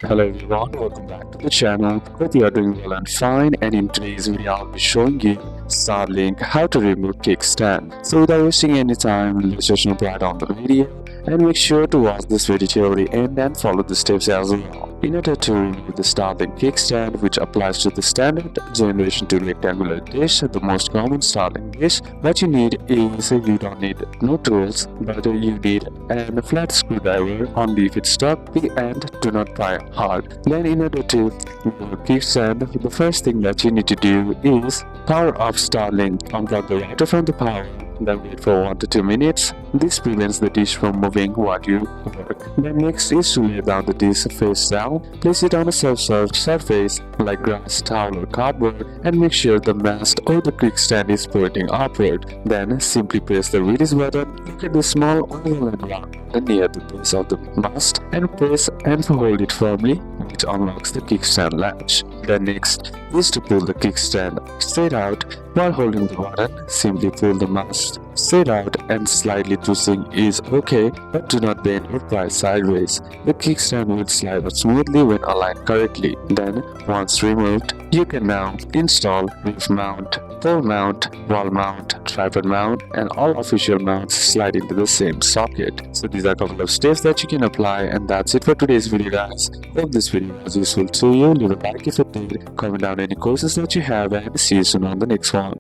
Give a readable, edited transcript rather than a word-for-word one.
Hello everyone, welcome back to the channel. Hope you are doing well and fine, and in today's video I'll be showing you Starlink how to remove Kickstand. So without wasting any time, let's just jump right on the video and make sure to watch this video till the end and follow the steps as well. In order to remove the Starlink Kickstand, which applies to the standard generation 2 rectangular dish, the most common Starlink dish, what you need is you don't need no tools, but you need a flat screwdriver only if it's stuck, and do not try hard. Then in order to remove Kickstand, the first thing that you need to do is power off Starlink. Unplug the router from the power, then wait for 1 to 2 minutes. This prevents the dish from moving while you work. Then next is to lay down the dish face down. Place it on a self-served surface like grass, towel or cardboard, and make sure the mast or the kickstand is pointing upward. Then simply press the release button. Look at the small oval and round near the base of the mast and press and hold it firmly, which unlocks the kickstand latch. Then next is to pull the kickstand straight out. While holding the button, simply pull the mast straight out, and slightly twisting is okay, but do not bend or pry sideways. The kickstand will slide out smoothly when aligned correctly. Then, once removed, you can now install roof mount, pole mount, wall mount, tripod mount, and all official mounts slide into the same socket. So these are a couple of steps that you can apply, and that's it for today's video, guys. Hope this video was useful to you. Leave a like if it did, comment down any questions that you have, and see you soon on the next one.